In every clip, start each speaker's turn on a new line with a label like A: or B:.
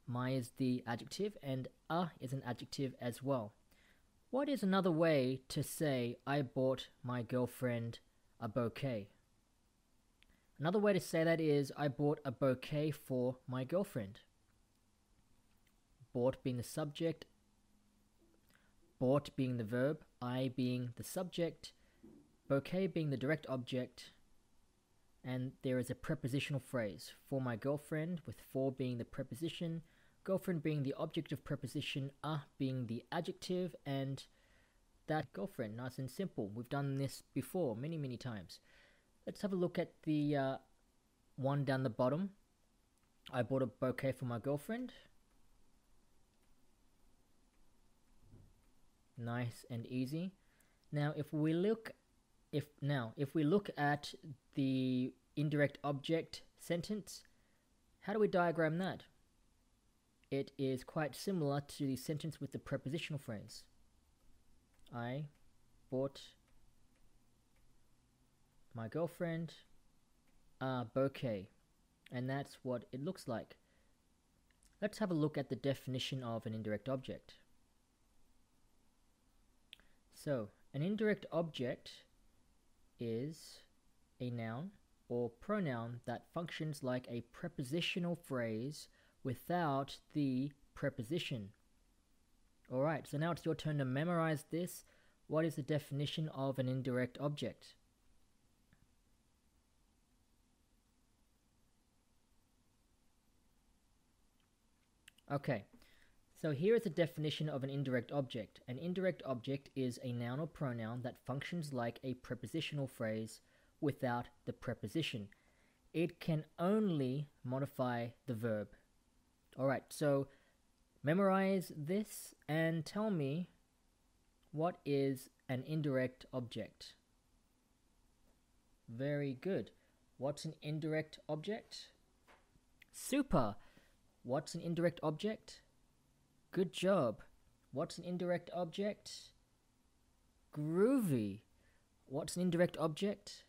A: my is the adjective, and a is an adjective as well. What is another way to say I bought my girlfriend a bouquet? Another way to say that is I bought a bouquet for my girlfriend. Bought being the subject, bought being the verb, I being the subject, bouquet being the direct object, and there is a prepositional phrase, for my girlfriend, with for being the preposition, girlfriend being the object of preposition, a being the adjective, and that girlfriend. Nice and simple. We've done this before many times. Let's have a look at the one down the bottom. I bought a bouquet for my girlfriend. Nice and easy. Now if we look at the indirect object sentence, how do we diagram that? It is quite similar to the sentence with the prepositional phrase. I bought my girlfriend a bouquet, and that's what it looks like. Let's have a look at the definition of an indirect object. So, an indirect object is a noun or pronoun that functions like a prepositional phrase without the preposition. Alright, so now it's your turn to memorize this. What is the definition of an indirect object? Okay, so here is the definition of an indirect object. An indirect object is a noun or pronoun that functions like a prepositional phrase without the preposition. It can only modify the verb. Alright, so memorize this and tell me, what is an indirect object? Very good. What's an indirect object? Super! What's an indirect object? Good job. What's an indirect object? Groovy. What's an indirect object?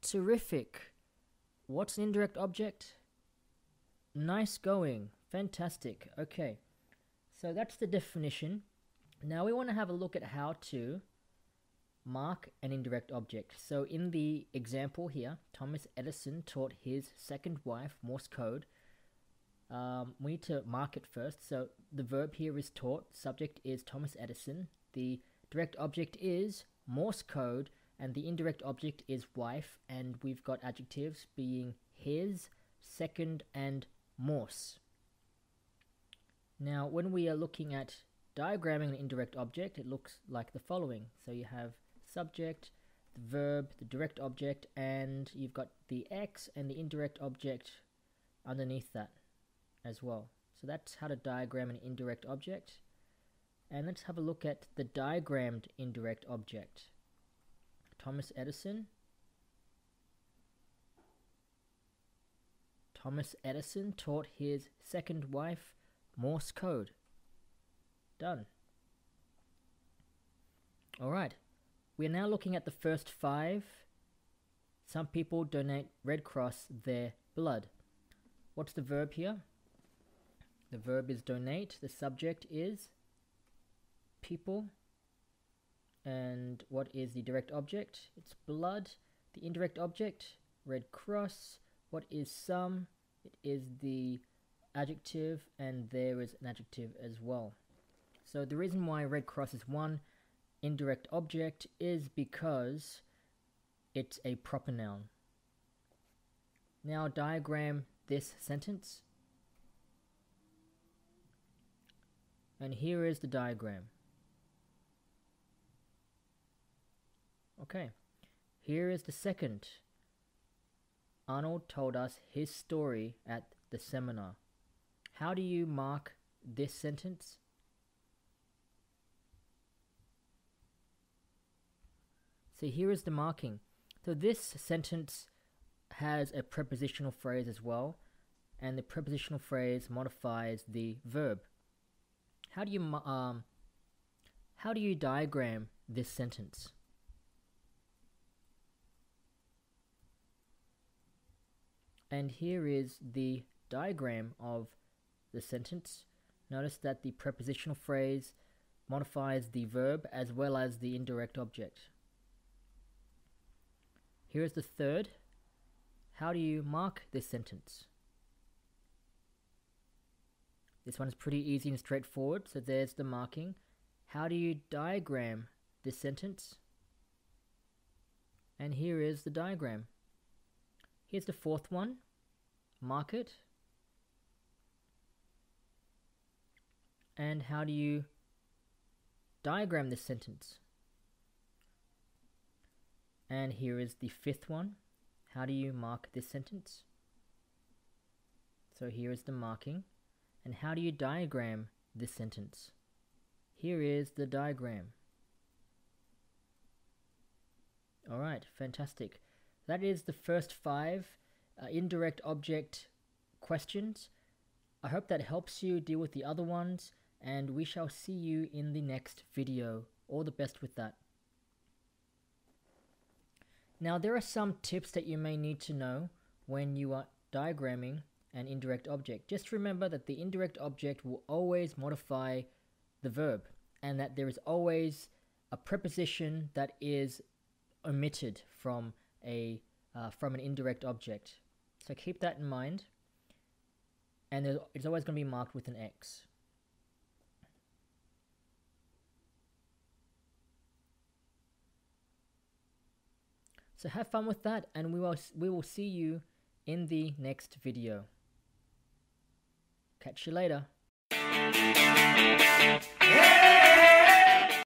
A: Terrific. What's an indirect object? Nice going. Fantastic. Okay. So that's the definition. Now we want to have a look at how to mark an indirect object. So in the example here, Thomas Edison taught his second wife Morse code. We need to mark it first. So the verb here is taught, subject is Thomas Edison, the direct object is Morse code, and the indirect object is wife, and we've got adjectives being his, second, and Morse. Now when we are looking at diagramming an indirect object, it looks like the following. So you have subject, the verb, the direct object, and you've got the X and the indirect object underneath that as well. So that's how to diagram an indirect object. And let's have a look at the diagrammed indirect object. Thomas Edison. Thomas Edison taught his second wife Morse code. Done. Alright, we are now looking at the first 5. Some people donate Red Cross their blood. What's the verb here? The verb is donate. The subject is people. And what is the direct object? It's blood. The indirect object, Red Cross. What is some? It is the adjective, and there is an adjective as well. So the reason why Red Cross is one indirect object is because it's a proper noun. Now diagram this sentence. And here is the diagram. Okay, here is the second. Arnold told us his story at the seminar. How do you mark this sentence? So here is the marking. So this sentence has a prepositional phrase as well, and the prepositional phrase modifies the verb. How do you diagram this sentence? And here is the diagram of the sentence, notice that the prepositional phrase modifies the verb as well as the indirect object. Here is the third. How do you mark this sentence? This one is pretty easy and straightforward, so there's the marking. How do you diagram this sentence? And here is the diagram. Here's the fourth one. Mark it. And how do you diagram this sentence? And here is the fifth one. How do you mark this sentence? So here is the marking. And how do you diagram this sentence? Here is the diagram. Alright, fantastic. That is the first 5 indirect object questions. I hope that helps you deal with the other ones, and we shall see you in the next video. All the best with that. Now, there are some tips that you may need to know when you are diagramming an indirect object. Just remember that the indirect object will always modify the verb, and that there is always a preposition that is omitted from an indirect object. So keep that in mind, and it's always going to be marked with an X. So have fun with that, and we will see you in the next video. Catch you later.